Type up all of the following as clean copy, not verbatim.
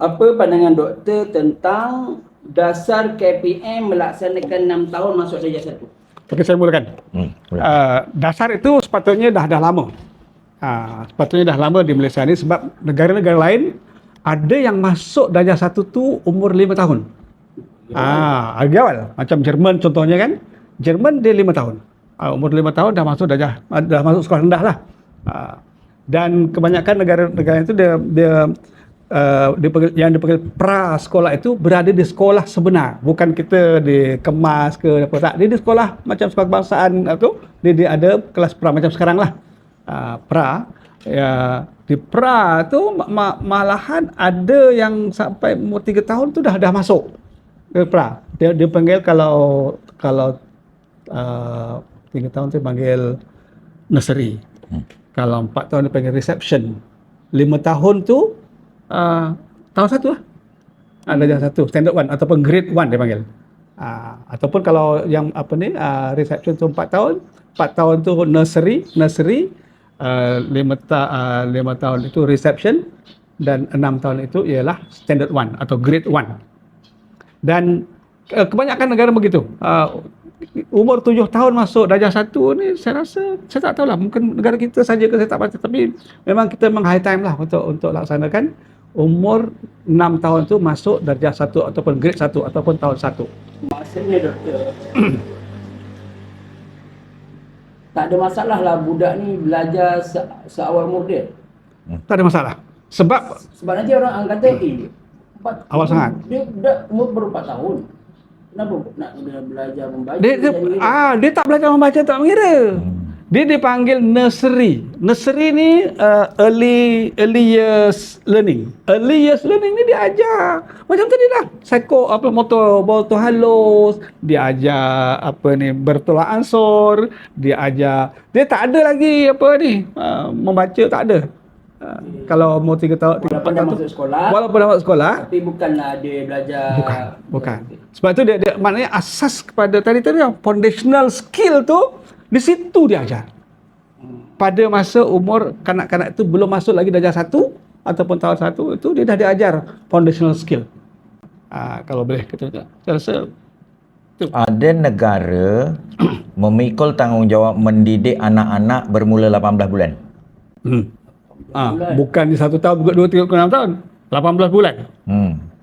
Apa pandangan doktor tentang dasar KPM melaksanakan 6 tahun masuk darjah 1? Okey, saya mulakan. Dasar itu sepatutnya dah lama. Sepatutnya dah lama di Malaysia ni sebab negara-negara lain ada yang masuk darjah 1 tu umur 5 tahun. Lagi awal. Macam Jerman contohnya kan. Jerman dia 5 tahun. Umur 5 tahun dah masuk dah masuk sekolah rendah lah. Dan kebanyakan negara-negara itu dia yang dipanggil pra sekolah itu berada di sekolah sebenar, bukan kita dikemas ke apa tak. Dia di sekolah macam sekolah kebangsaan tu, dia ada kelas pra macam sekarang lah. Pra ya, di pra tu malahan ada yang sampai umur 3 tahun tu dah masuk ke pra. Dia panggil kalau 3 tahun tu panggil nursery. Kalau 4 tahun dia panggil reception. 5 tahun tu tahun 1 lah. Darjah 1, standard 1 ataupun grade 1 dia panggil. Ataupun kalau yang reception tu 4 tahun, 4 tahun tu nursery, 5 tahun itu reception dan 6 tahun itu ialah standard 1 atau grade 1. Dan kebanyakan negara begitu. Umur 7 tahun masuk darjah 1 ni saya rasa, saya tak tahulah, mungkin negara kita saja ke saya tak baca, tapi memang kita memang high time lah untuk laksanakan umur 6 tahun tu masuk darjah 1 ataupun grade 1 ataupun tahun 1. Maksudnya doktor, tak ada masalah lah budak ni belajar seawal umur dia? Tak ada masalah. Sebab nanti orang kata awal sangat. Dia budak umur baru 4 tahun. Kenapa nak belajar membaca? Dia tak belajar membaca, tak mengira. Dia dipanggil nursery. Nursery ni early years learning. Early years learning ni dia ajar macam tadi lah. Motor halus, dia ajar bertolak ansur, dia ajar. Dia tak ada lagi membaca, tak ada. Kalau mau 3 tahun, walaupun dah masuk sekolah, tapi bukanlah dia belajar. Bukan. Sebab tu dia maknanya asas kepada tadi yang foundational skill tu di situ dia ajar. Pada masa umur kanak-kanak itu belum masuk lagi darjah 1 ataupun tahun 1 itu dia dah diajar foundational skill. Kalau boleh kita rasa ada negara memikul tanggungjawab mendidik anak-anak bermula 18 bulan. Bukan di 1 tahun, 2, 3, 6 tahun. 18 bulan.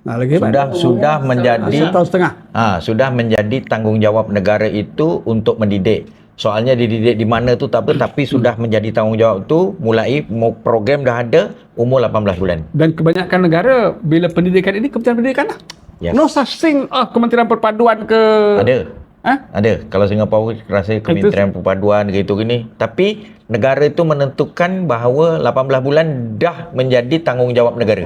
Lagi sudah menjadi 1 tahun setengah. Sudah menjadi tanggungjawab negara itu untuk mendidik. Soalnya dididik di mana tu tak apa, tapi sudah menjadi tanggungjawab tu mulai program dah ada umur 18 bulan. Dan kebanyakan negara bila pendidikan ini Kementerian Pendidikan lah. Yes. No such thing Kementerian Perpaduan ke. Ada. Kalau Singapura rasa Kementerian Perpaduan gitu gini. Tapi negara itu menentukan bahawa 18 bulan dah menjadi tanggungjawab negara.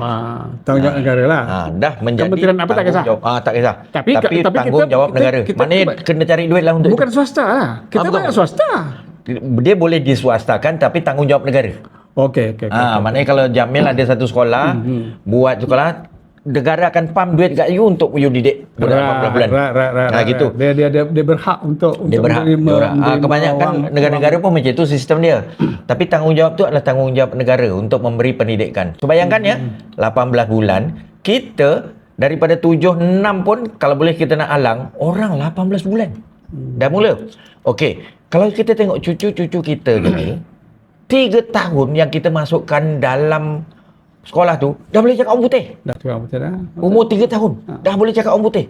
Tanggungjawab negara lah. Dah menjadi Kementerian apa tak kisah. Tak kisah. Tapi tanggungjawab negara. Maknanya kena cari duit lah untuk bukan itu. Swasta lah. Kita banyak swasta. Dia boleh diswastakan tapi tanggungjawab negara. Okey. Maknanya kalau Jamil ada satu sekolah, buat sekolah, negara akan pump duit kat you untuk you didik budak 18 bulan. Gitu. Dia berhak untuk kebanyakan negara-negara pun macam itu sistem dia. Tapi tanggungjawab tu adalah tanggungjawab negara untuk memberi pendidikan. So bayangkan 18 bulan, kita daripada 7, 6 pun kalau boleh kita nak halang, orang 18 bulan. Dah mula. Okey, kalau kita tengok cucu-cucu kita ni 3 tahun yang kita masukkan dalam sekolah tu dah boleh cakap orang putih. Dah cakap orang putih dah. Umur 3 tahun dah boleh cakap orang putih.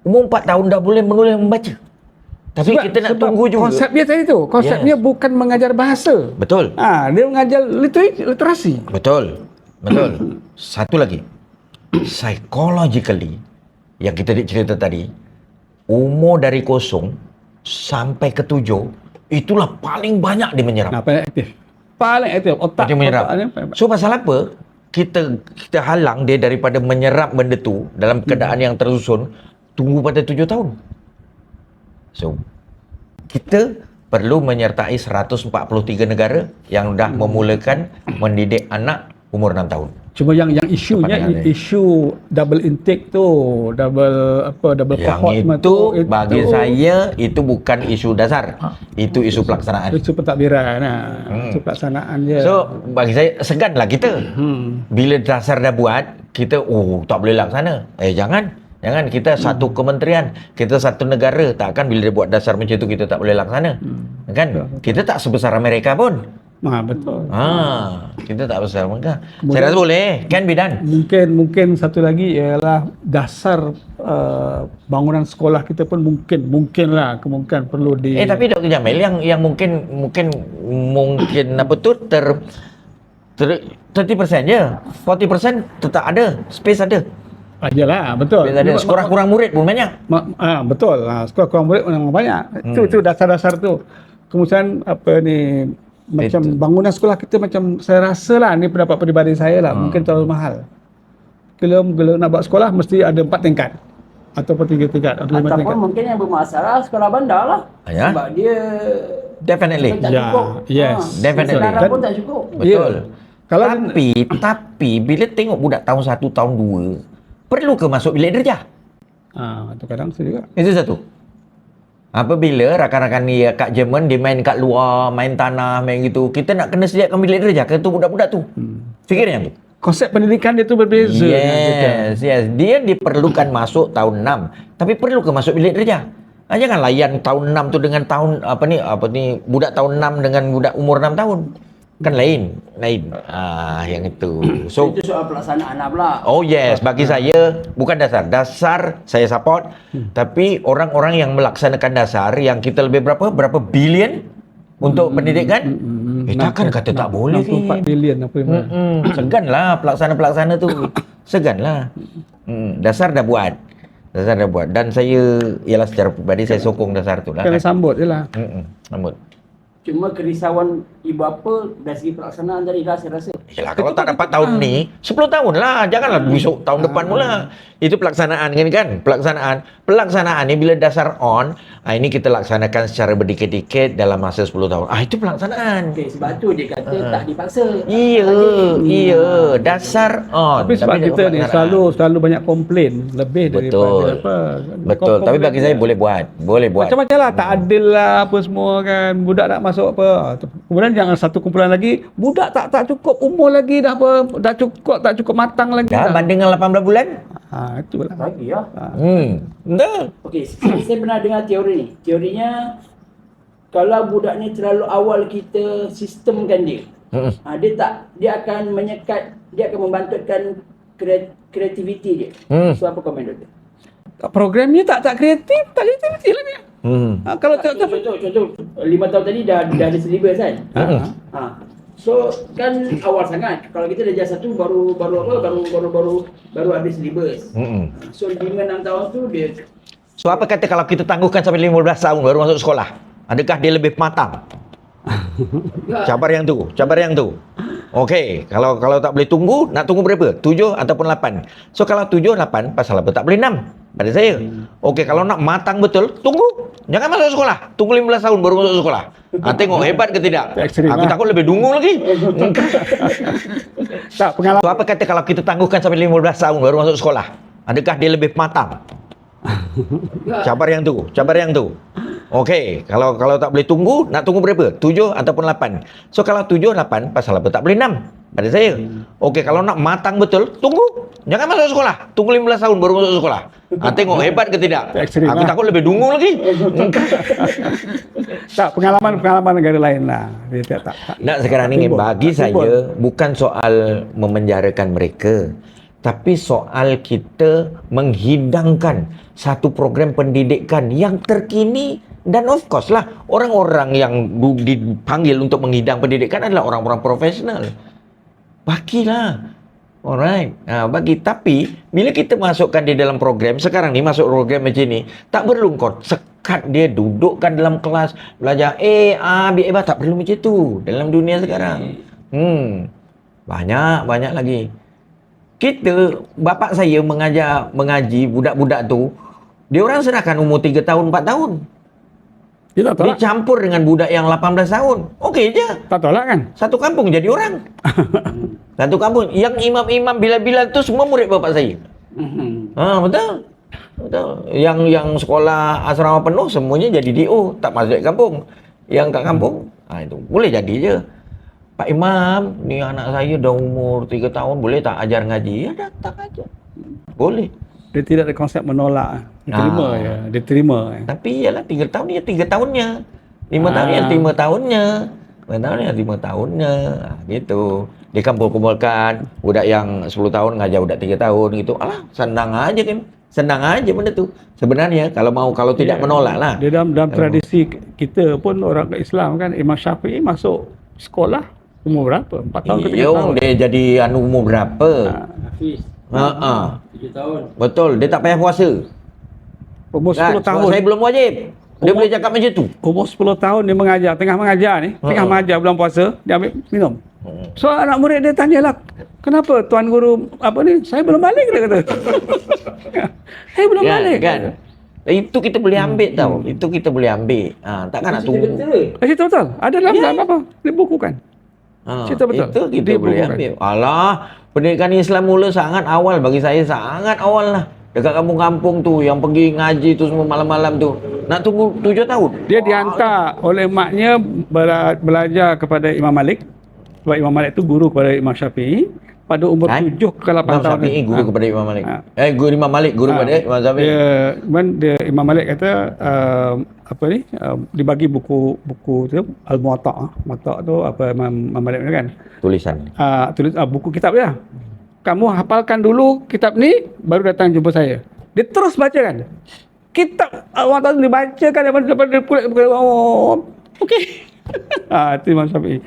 Umur 4 tahun dah boleh menulis membaca. Tapi kita nak tunggu juga. Konsep dia tadi tu, konsepnya bukan mengajar bahasa. Betul. Dia mengajar literasi. Betul. Satu lagi. Psychologically yang kita cerita tadi, umur dari 0 sampai ke 7 itulah paling banyak dia menyerap. Paling aktif otak dia menyerap. So pasal apa? Kita halang dia daripada menyerap benda tu dalam keadaan yang tersusun, tunggu pada 7 tahun. So, kita perlu menyertai 143 negara yang dah memulakan mendidik anak umur 6 tahun. Cuma yang isunya isu double intake tu, double cohort itu bagi saya itu bukan isu dasar. Itu isu pelaksanaan. Isu pentadbiran isu pelaksanaan je. So bagi saya seganlah kita. Bila dasar dah buat, kita tak boleh laksana. Jangan. Kita satu kementerian, kita satu negara, takkan bila dia buat dasar macam tu kita tak boleh laksana. Kan? Kita tak sebesar Amerika pun. Betul. Kita tak besar mereka. Saya rasa boleh, can be done. Mungkin satu lagi ialah dasar bangunan sekolah kita pun mungkinlah kemungkinan perlu di. Tapi Dr. Jamil yang mungkin apa tu 30% je. 40% tetap ada, space ada. Yalah, betul. Space ada. Sekolah kurang murid pun banyak. Betul. Sekolah kurang murid memang banyak. Itu dasar-dasar tu. Kemudian macam bangunan sekolah kita, macam saya rasa lah, ni pendapat peribadi saya lah, mungkin terlalu mahal. Kalau nak buat sekolah mesti ada 4 tingkat ataupun 3 tingkat atau 5 tingkat. Ataupun mungkin yang bermasalah sekolah bandar lah. Sebab dia definitely. tak cukup. Yes. Definitely. Sekolah pun tak cukup. Betul. Kalau Tapi bila tengok budak tahun 1, tahun 2, perlu ke masuk bilik darjah? Itu kadang saya juga. Itu satu. Apabila rakan-rakan ni kat Jerman, dia main kat luar, main tanah, main gitu, kita nak kena sediakan bilik darjah ke tu budak-budak tu. Fikirnya tu. Konsep pendidikan dia tu berbeza. Yes. Dia diperlukan masuk tahun 6. Tapi perlu ke masuk bilik darjah? Jangan layan tahun 6 tu dengan tahun budak tahun 6 dengan budak umur 6 tahun. Kan lain. Yang itu. So itu soal pelaksanaan lah pula. Oh yes, bagi saya bukan dasar saya support, tapi orang-orang yang melaksanakan dasar yang kita lebih berapa bilion untuk pendidikan, takkan kata tak boleh. 64 bilion apa yang seganlah pelaksana tu. Seganlah. Dasar dah buat. Dan saya ialah secara peribadi saya sokong dasar tu lah. kena sambut je lah. Sambut. Cuma kerisauan ibu bapa dari segi pelaksanaan tadi lah saya rasa. Yalah, kalau tak dapat tahun ni, 10 tahun lah. Janganlah besok tahun depan mula. Itu pelaksanaan kan? Pelaksanaan ni bila dasar on, ini kita laksanakan secara berdikit-dikit dalam masa 10 tahun. Itu pelaksanaan. Okey, sebab tu dia kata tak dipaksa. Iya. Dasar on. Tapi sebab kita ni selalu banyak komplain lebih daripada apa. Betul. Tapi bagi saya boleh buat. Macam-macam lah, tak adil lah apa semua kan. Budak nak masuk apa. Kemudian jangan satu kumpulan lagi, budak tak cukup umur lagi dah apa, tak cukup matang lagi dah. Banding dengan 18 bulan? Itulah. Lagi lah. Betul. Okey, saya pernah dengar teori ni. Teorinya kalau budak ni terlalu awal kita sistemkan dia. Dia akan menyekat, dia akan membantutkan kreativiti dia. So apa komen doktor? Programnya tak kreatif, tak kreativiti lah dia. Kalau Contoh 5 tahun tadi dah ada syllabus kan? So kan awal sangat. Kalau kita dah jasa satu baru ada syllabus. So 5-6 tahun tu dia. So apa kata kalau kita tangguhkan sampai 15 tahun baru masuk sekolah? Adakah dia lebih matang? Cabar yang tu. Okey, kalau tak boleh tunggu, nak tunggu berapa? 7 ataupun 8. So kalau 7, 8, pasal apa tak boleh 6? Pada saya. Okey, kalau nak matang betul, tunggu. Jangan masuk sekolah. Tunggu 15 tahun baru masuk sekolah. Tengok hebat ke tidak? Aku takut lebih dungu lagi. Tak, pengalaman. So apa kata kalau kita tangguhkan sampai 15 tahun baru masuk sekolah? Adakah dia lebih matang? Cabar yang tu. Okey, kalau tak boleh tunggu, nak tunggu berapa? 7 ataupun 8. So kalau 7, 8, pasal apa tak boleh 6? Pada saya. Okey, kalau nak matang betul, tunggu. Jangan masuk sekolah. Tunggu 15 tahun baru masuk sekolah. Tengok hebat ke tidak? Aku takut lebih dungu lagi. Tak, pengalaman negara lain lah. Dia tak. Sekarang ni bagi saya bukan soal memenjarakan mereka, tapi soal kita menghidangkan satu program pendidikan yang terkini. Dan of course lah, orang-orang yang dipanggil untuk menghidang pendidikan adalah orang-orang profesional. Bagilah. Alright. Bagi. Tapi, bila kita masukkan dia dalam program, sekarang ni masuk program macam ni, tak perlu kau sekat dia, dudukkan dalam kelas, belajar B, tak perlu macam tu dalam dunia sekarang. Banyak lagi. Bapak saya mengaji budak-budak tu, dia orang serahkan umur 3 tahun, 4 tahun. Dia campur dengan budak yang 18 tahun. Okey je. Tak tolak kan? Satu kampung jadi orang. Satu kampung. Yang imam-imam bila-bila tu semua murid bapak saya. Betul. Yang sekolah asrama penuh semuanya jadi DO. Tak masuk kampung. Yang kat kampung, itu boleh jadi je. Pak Imam, ni anak saya dah umur 3 tahun, boleh tak ajar ngaji? Ya datang aja. Boleh. Dia tidak ada konsep menolak. Dia terima ya. Dia terima. Tapi yalah 3 tahun dia 3 tahunnya. 5 tahun yang 5 tahunnya. 5 tahun yang 5 tahunnya. Gitu. Dia kumpul-kumpulkan budak yang 10 tahun ngajar budak 3 tahun gitu. Alah, senang aja kan. Senang aja benda tu. Sebenarnya kalau tidak menolak lah. Dia dalam tradisi kita pun orang Islam kan, Imam Syafi'i masuk sekolah umur berapa? 4 tahun ke 3 tahun. Dia jadi umur berapa? Hafiz. 3 tahun. Betul, dia tak payah puasa. Umur 10 tahun. Saya belum wajib. Dia boleh cakap macam tu. Umur 10 tahun dia mengajar, tengah mengajar bulan puasa, dia ambil minum. So anak murid dia tanyalah, kenapa tuan guru saya belum balik, dia kata. Saya belum balik. Kan? Itu kita boleh ambil tau. Itu kita boleh ambil. Takkan nak tunggu. Cerita betul. Ada dalam apa? Dibukukan. Cerita betul. Itu kita boleh ambil. Alah, pendidikan Islam mula sangat awal bagi saya, sangat awal lah. Dekat kampung-kampung tu yang pergi ngaji tu semua malam-malam tu. Nak tunggu 7 tahun. Dia dihantar oleh maknya belajar kepada Imam Malik. Sebab Imam Malik tu guru kepada Imam Syafi'i pada umur 7 ke 8 Imam tahun. Syafi'i guru kepada Imam Malik. Guru Imam Malik guru kepada Imam Syafi'i. Imam Malik kata dibagi buku tu Al-Muwatta'. Muwatta' tu apa Imam Malik kan? Tulisan. Buku kitab dia. Kamu hafalkan dulu kitab ni, baru datang jumpa saya. Dia terus baca kan. Kitab Al-Muwatta' tu dibacakan daripada kulit. Okey. Itu Imam Syafi'i.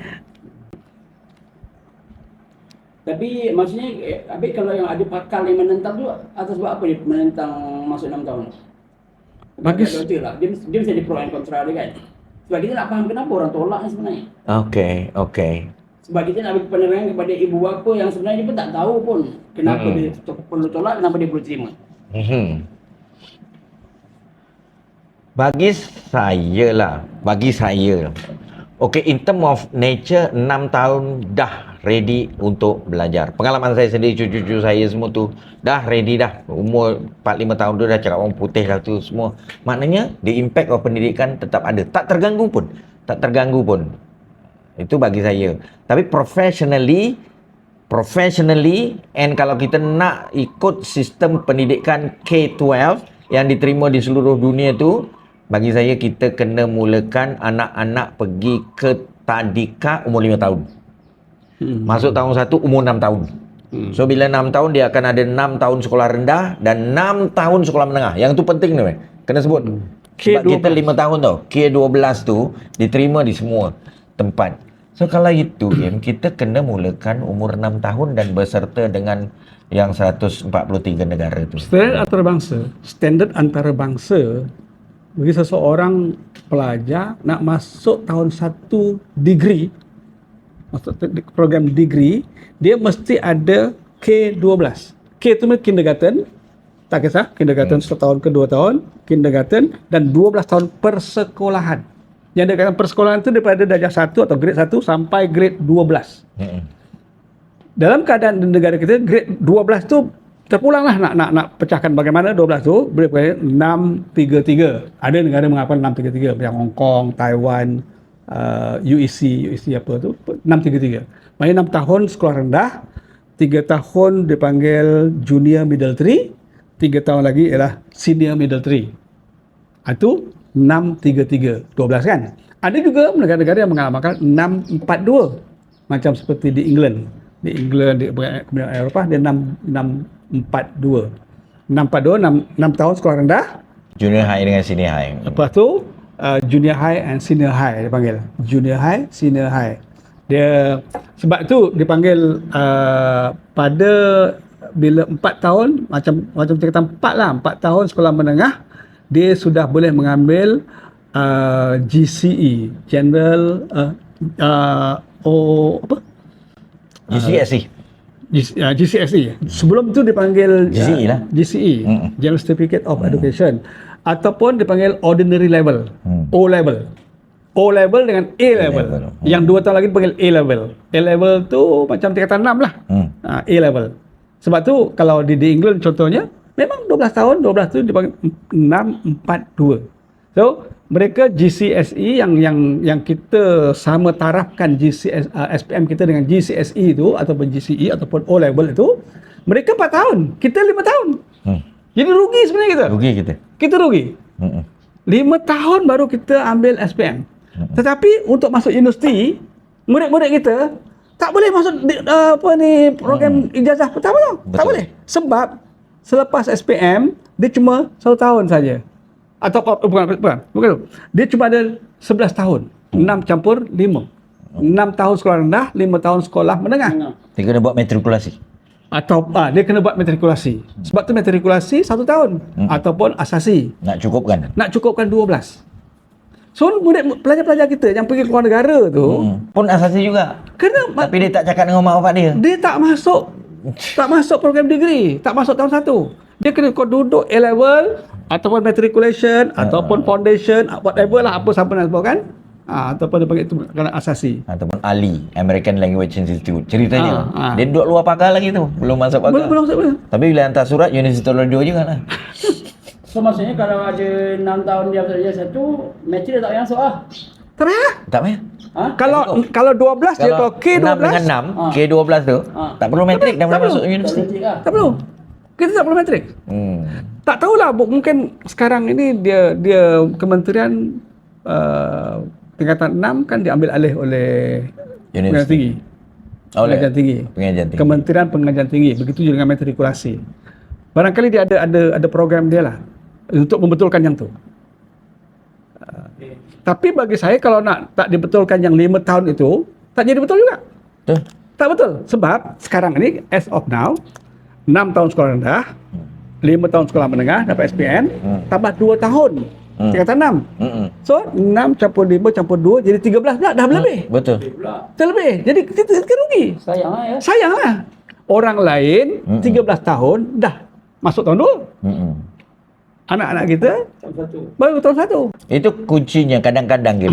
Tapi maksudnya Abid kalau yang ada pakar yang menentang tu atas sebab apa dia menentang masuk 6 tahun? Bagi lah. Dia mesti ada pro and kontra dia kan. Sebab kita nak faham kenapa orang tolak ni sebenarnya. Okey. Sebab kita nak bagi penerangan kepada ibu bapa yang sebenarnya dia pun tak tahu pun kenapa dia perlu tolak, kenapa dia perlu terima. Bagi saya in term of nature 6 tahun dah ready untuk belajar. Pengalaman saya sendiri, cucu-cucu saya semua tu dah ready dah. Umur 4-5 tahun tu dah cakap orang putih dah tu semua. Maknanya the impact of pendidikan tetap ada. Tak terganggu pun. Itu bagi saya. Tapi professionally and kalau kita nak ikut sistem pendidikan K-12 yang diterima di seluruh dunia tu, bagi saya kita kena mulakan anak-anak pergi ke tadika umur 5 tahun. Masuk tahun 1 umur 6 tahun. So bila 6 tahun dia akan ada 6 tahun sekolah rendah dan 6 tahun sekolah menengah. Yang tu penting ni, kena sebut. Sebab kita 5 tahun tau. K12 tu diterima di semua tempat. So kalau itu kita kena mulakan umur 6 tahun dan berserta dengan yang 143 negara tu. Standard antarabangsa bagi seseorang pelajar nak masuk tahun 1 degree, masuk program degree, dia mesti ada K12. K tu kindergarten, tak kisah, kindergarten 1 tahun ke 2 tahun, kindergarten dan 12 tahun persekolahan. Yang dikatakan persekolahan itu daripada darjah 1 atau grade 1 sampai grade 12. Dalam keadaan di negara kita, grade 12 tu terpulanglah nak pecahkan bagaimana 12 tu boleh 633. Ada negara mengapa 633 macam Hong Kong, Taiwan, UEC apa tu 633. Maksudnya 6 tahun sekolah rendah, 3 tahun dipanggil junior middle 3, 3 tahun lagi ialah senior middle 3. Itu 633, 12 kan. Ada juga negara-negara yang mengamalkan 642 macam seperti di England, di kemudian Eropah dia 642. 6 tahun sekolah rendah, junior high dengan senior high. Lepas tu junior high and senior high dia panggil. Junior high, senior high. Dia sebab tu dipanggil pada bila 4 tahun macam kita 4 tahun sekolah menengah dia sudah boleh mengambil GCE, General GCSE. GCSE. Sebelum tu dipanggil GCE lah. GCE, General Certificate of Education, ataupun dipanggil Ordinary Level, O Level. O Level dengan A Level. Yang 2 tahun lagi dipanggil A Level. A Level tu macam tingkatan 6 lah. A Level. Sebab tu kalau di England contohnya memang 12 tahun, 12 tu dipanggil 642. So mereka GCSE yang kita sama tarafkan SPM kita dengan GCSE itu ataupun GCE ataupun O level itu, mereka 4 tahun, kita 5 tahun. Jadi rugi sebenarnya kita. Rugi kita. Kita rugi. 5 tahun baru kita ambil SPM. Tetapi untuk masuk universiti, murid-murid kita tak boleh masuk program ijazah pertama tau. Tak boleh. Sebab selepas SPM dia cuma 1 tahun saja. Atau bukan tu. Dia cuma ada 11 tahun. 6 campur 5. 6 tahun sekolah rendah, 5 tahun sekolah menengah. Dia kena buat matrikulasi. Atau dia kena buat matrikulasi. Sebab tu matrikulasi 1 tahun ataupun asasi. Nak cukupkan 12. So pelajar-pelajar kita yang pergi keluar negara tu pun asasi juga. Tapi dia tak cakap dengan mak bapak dia. Dia tak masuk program degree, tak masuk tahun 1. Dia kena kau duduk A level ataupun matriculation ataupun foundation, whatever lah, apa siapa nak sebut kan. Ataupun dia panggil itu kerana asasi. Ataupun ALI, American Language Institute. Ceritanya dia duduk luar pagar lagi tu, belum masuk pagar. Belum masuk. Tapi bila hantar surat Universiti Toledo juga lah. So maksudnya kalau ada 6 tahun dia masuk ijazah 1, matrik dia tak payah masuk lah. Tak payah. Tak payah. Kalau 12 dia kalau K12 6 dengan 6, K12 tu tak perlu matrik dah boleh masuk universiti. Tak perlu. Kita tak perlu matrik. Tak tahulah, mungkin sekarang ini dia kementerian tingkatan 6 kan diambil alih oleh pengajian tinggi. Pengajian tinggi. Kementerian Pengajian Tinggi. Begitu juga dengan matrikulasi. Barangkali dia ada program dia lah untuk membetulkan yang tu. Tapi bagi saya kalau tak dibetulkan yang 5 tahun itu, tak jadi betul juga. Tak betul. Sebab sekarang ini as of now 6 tahun sekolah rendah, 5 tahun sekolah menengah dapat SPM, tambah 2 tahun. Tingkatan 6. So 6 campur 5 campur 2 jadi 13 pula, dah lebih. Betul. Dah lebih. Jadi kita rugi. Sayanglah. Orang lain 13 tahun dah masuk tahun 2. Anak-anak kita baru tahun 1. Itu kuncinya. Kadang-kadang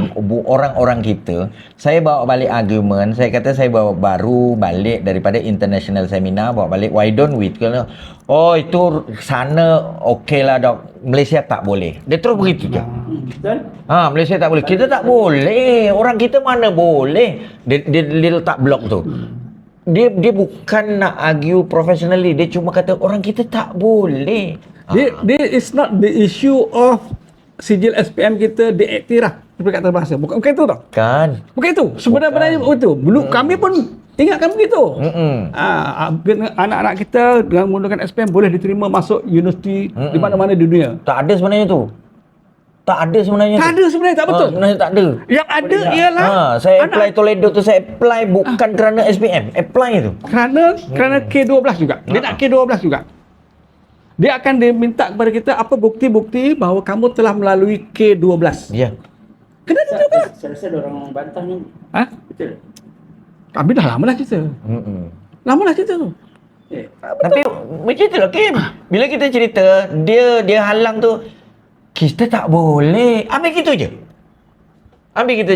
orang-orang kita, saya bawa balik argument, saya kata saya baru balik daripada international seminar, bawa balik why don't we, oh itu sana okey lah dok, Malaysia tak boleh. Dia terus begitu je. Malaysia tak boleh, kita tak boleh, orang kita mana boleh. Dia letak blok tu. Dia bukan nak argue professionally, dia cuma kata orang kita tak boleh. Dia is not the issue of sijil SPM kita diiktiraf sebagai antarabangsa. Bukan itu tau. Bukan itu. Sebenarnya begitu. Dulu kami pun ingatkan begitu. Anak-anak kita dengan menggunakan SPM boleh diterima masuk universiti di mana-mana di dunia. Tak ada sebenarnya tu. Tak betul. Sebenarnya tak ada. Yang ada ialah saya apply Toledo tu, saya apply bukan kerana SPM, apply tu. Kerana K12 juga. Dia nak K12 juga. Dia akan diminta kepada kita apa bukti-bukti bahawa kamu telah melalui K12. Ya. Kena juga. Saya rasa ada orang bantah ni. Betul. Kami dah lama lah cerita. Lama lah cerita tu. Tapi macam itulah Kim. Bila kita cerita, dia halang tu, kita tak boleh. Ambil gitu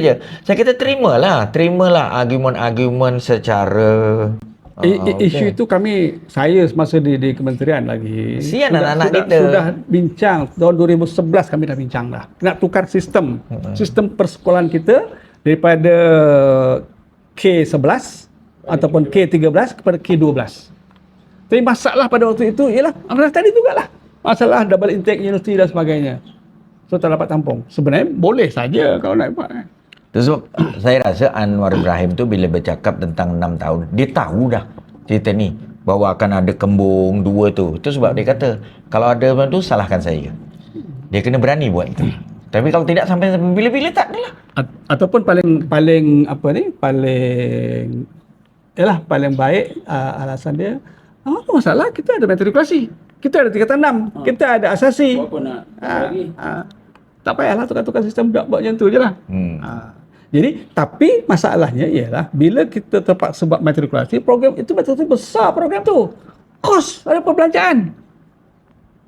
je. Saya kata terimalah argument secara isu itu saya semasa di kementerian lagi. Anak-anak kita sudah bincang tahun 2011 kami dah bincang dah. Nak tukar sistem persekolahan kita daripada K11 ataupun K13 kepada K12. Tapi masalah pada waktu itu ialah tadi jugalah. Masalah double intake universiti dan sebagainya. So tak dapat tampung. Sebenarnya boleh saja kalau nak buat. Sebab saya rasa Anwar Ibrahim tu bila bercakap tentang 6 tahun, dia tahu dah cerita ni bahawa akan ada kembung 2 tu. Itu sebab dia kata kalau ada benda tu salahkan saya. Dia kena berani buat itu. Tapi kalau tidak sampai bila-bila tak adalah. Ataupun paling baik alasan dia, apa masalah kita ada matrikulasi. Kita ada tingkatan 6, kita ada asasi. Apa nak lagi? Tak payahlah tukar-tukar sistem, buat macam tu je lah. Jadi, tapi masalahnya ialah bila kita terpaksa buat matrikulasi, program itu betul-betul besar program tu. Kos, ada perbelanjaan.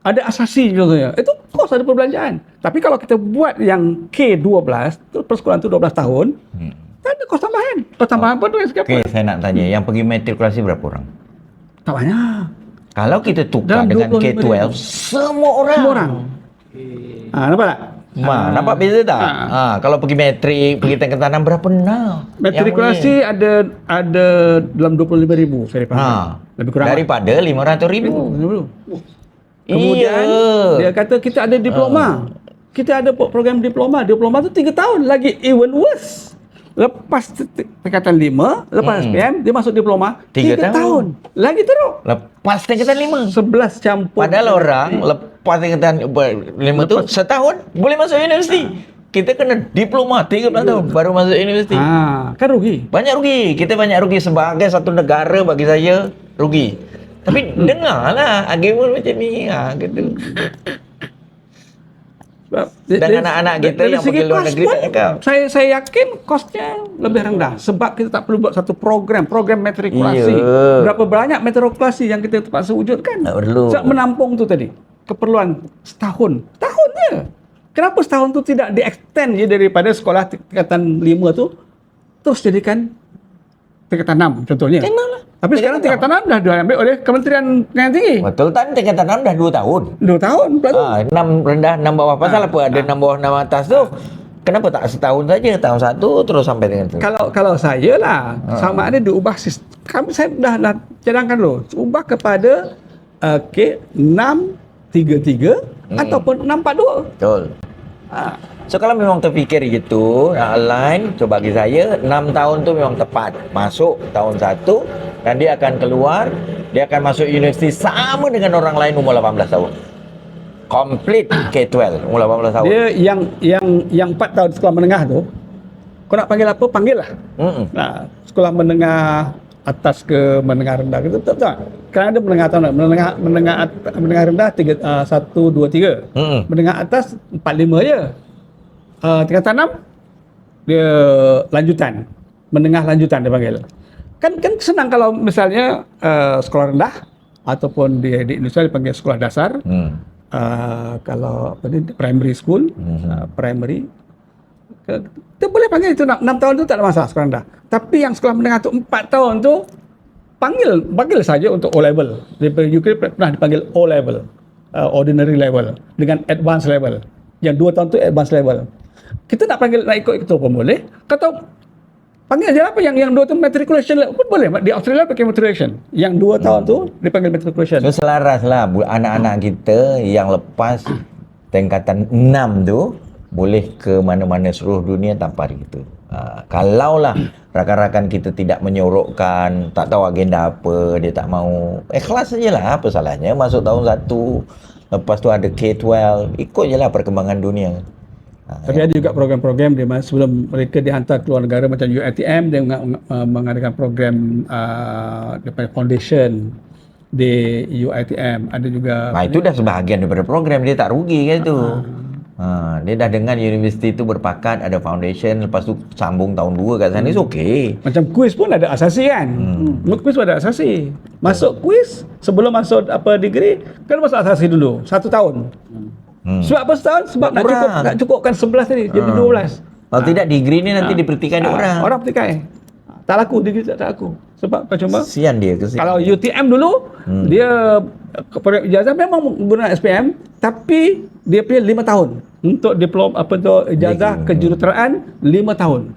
Ada asasi contohnya. Itu kos, ada perbelanjaan. Tapi kalau kita buat yang K12, persekolahan tu 12 tahun, tak ada kos tambahan. Kos tambahan pun tu yang siapa. Okay, saya nak tanya, yang pergi matrikulasi berapa orang? Tak banyak. Kalau kita tukar dengan K12, semua orang. Nampak tak? Nampak beza tak? Kalau pergi matrik, pergi tingkatan 6 berapa nak? Matrikulasi ada dalam 25,000 saya faham. Lebih kurang daripada 500,000. Kemudian dia kata kita ada diploma. Kita ada program diploma. Diploma tu 3 tahun. Lagi even worse. Lepas tingkatan 5, lepas SPM, dia masuk diploma 3 tahun. Lagi teruk. Lepas tingkatan 5. 11 campur. Padahal orang lepas tingkatan 5 tu setahun boleh masuk universiti. Kita kena diploma 13 tahun baru masuk universiti. Kan rugi. Banyak rugi. Kita banyak rugi sebagai satu negara, bagi saya rugi. Tapi dengarlah argument macam ni. Gitu. Dan anak-anak kita yang pergi luar negeri tak cakap. Saya yakin kosnya lebih rendah sebab kita tak perlu buat satu program matrikulasi. Berapa banyak matrikulasi yang kita terpaksa wujudkan. Tak perlu. Sebab menampung tu tadi. Keperluan setahun je. Kenapa setahun tu tidak di-extend je daripada sekolah tingkatan 5 tu terus jadikan tingkatan 6 contohnya. Tapi sekarang tingkatan 6 dah diambil oleh Kementerian Pendidikan Tinggi. Betul tak? Tingkatan 6 dah 2 tahun. 2 tahun pula tu. 6 rendah, 6 bawah. Pasal apa? Ada 6 bawah, 6 atas tu. Kenapa tak setahun saja? Tahun 1 terus sampai dengan tu. Kalau saya lah, sama ada diubah sistem. Saya dah cadangkan dulu. Ubah kepada 633 ataupun 642. Betul. So kalau memang terfikir gitu, nak align, so bagi saya 6 tahun tu memang tepat. Masuk tahun 1 dan dia akan keluar, dia akan masuk universiti sama dengan orang lain umur 18 tahun. Complete K12 umur 18 tahun. Dia yang 4 tahun sekolah menengah tu, kau nak panggil apa? Panggil lah. Nah, sekolah menengah atas ke menengah rendah gitu, betul tak? Kerana ada menengah tahun, menengah rendah 1 2 3. Menengah atas 4 5 je. Tingkatan 6 dia lanjutan, menengah lanjutan dia panggil. Kan senang kalau misalnya sekolah rendah ataupun di Indonesia dipanggil sekolah dasar. Kalau apa ni, primary school, primary kita boleh panggil itu 6 tahun tu tak ada masalah sekolah rendah. Tapi yang sekolah menengah tu 4 tahun tu panggil saja untuk O level. Di UK pernah dipanggil O level, ordinary level dengan advanced level. Yang 2 tahun tu advanced level. Kita nak ikut itu pun boleh. Kata panggil je apa yang 2 tu matriculation pun boleh. Di Australia pakai matriculation. Yang 2 tahun tu dipanggil matriculation. So selaras lah anak-anak kita yang lepas tingkatan 6 tu boleh ke mana-mana seluruh dunia tanpa itu. Kalaulah rakan-rakan kita tidak menyorokkan, tak tahu agenda apa, dia tak mau, ikhlas sajalah, apa salahnya masuk tahun 1, lepas tu ada K12, ikut je lah perkembangan dunia. Tapi ada juga program-program di mana sebelum mereka dihantar ke luar negara macam UiTM, dia mengadakan program daripada foundation di UiTM. Ada juga itu dah sebahagian daripada program, dia tak rugi kan tu. Dia dah dengan universiti tu berpakat, ada foundation, lepas tu sambung tahun 2 kat sana, okey. Macam kuis pun ada asasi kan. Kuis pun ada asasi. Masuk kuis sebelum masuk degree, kan masuk asasi dulu 1 tahun. Sebab apa setahun? Sebab nak cukupkan 11 tadi, jadi 12. Kalau tidak degree ni nanti dipertikai orang. Orang pertikai. Tak laku, degree tak laku. Sebab percuma. Kesian dia. Kalau UTM dulu, dia program ijazah memang guna SPM, tapi dia punya 5 tahun. Untuk diploma ijazah kejuruteraan 5 tahun.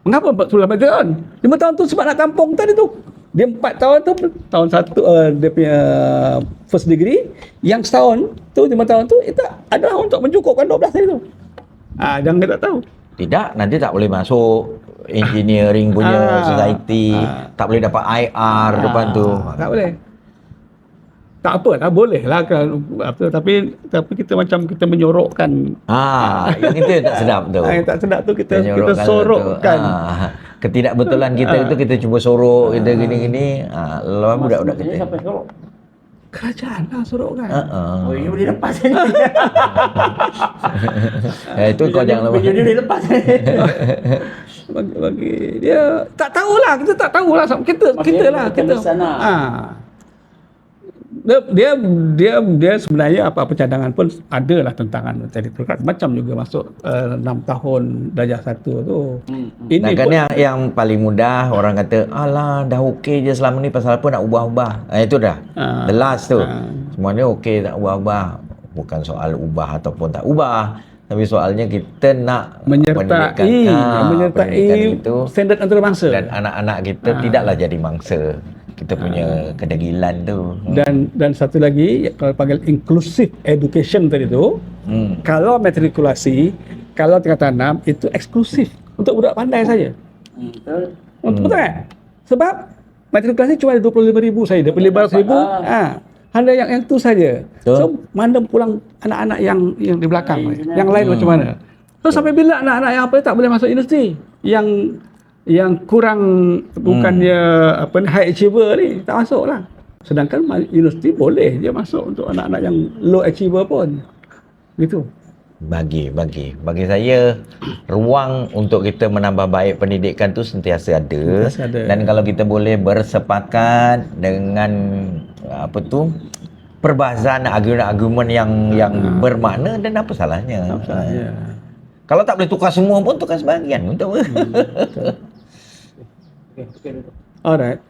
Mengapa 5 tahun? 5 tahun tu sebab nak tampung tadi tu. Dia 4 tahun tu, tahun 1 dia punya first degree, yang setahun tu 5 tahun tu itu adalah untuk mencukupkan 12 tadi tu. Jangan kita tahu. Tidak, nanti tak boleh masuk engineering punya society, tak boleh dapat IR depan tu. Tak boleh. Tak apa, tak boleh lah tapi kita macam kita menyorokkan. Yang itu tak sedap tu. Yang tak sedap tu kita sorokkan. Ketidakbetulan kita itu kita cuba sorok, kita gini-gini. Lawan budak-budak kecil. Siapa sorok? Kerajaan lah sorokkan. Oh, ini boleh lepas ni. Itu kau jangan lepas. Video dia boleh lepas. Bagi dia tak tahulah, kita tak tahulah kita. Dia sebenarnya apa cadangan pun adalah tentangan tadi tu macam juga masuk 6 tahun darjah 1 tu. Ini kan yang paling mudah orang kata alah dah okey je selama ni, pasal apa nak ubah-ubah. Itu dah. The last tu. Semuanya okey tak ubah-ubah. Bukan soal ubah ataupun tak ubah, Tapi soalnya kita nak menyertai pendidikan itu standard antarabangsa dan anak-anak kita tidaklah jadi mangsa kita punya kedegilan tu. Dan satu lagi kalau panggil inclusive education tadi tu, kalau matrikulasi, kalau tingkatan 6 itu eksklusif untuk budak pandai saja. Betul. Betul kan? Sebab matrikulasi cuma ada 25,000 saja, daripada 500,000 ada yang tu saja. So mana pulang anak-anak yang di belakang, yang lain macam mana? So sampai bila anak-anak yang apa tak boleh masuk universiti? Yang kurang bukannya high achiever ni tak masuk lah. Sedangkan universiti boleh dia masuk untuk anak-anak yang low achiever pun. Gitu. Bagi saya ruang untuk kita menambah baik pendidikan tu sentiasa ada. Dan kalau kita boleh bersepakat dengan perbahasan argumen yang bermakna, dan apa salahnya? Kalau tak boleh tukar semua pun tukar sebahagian, betul? Alright.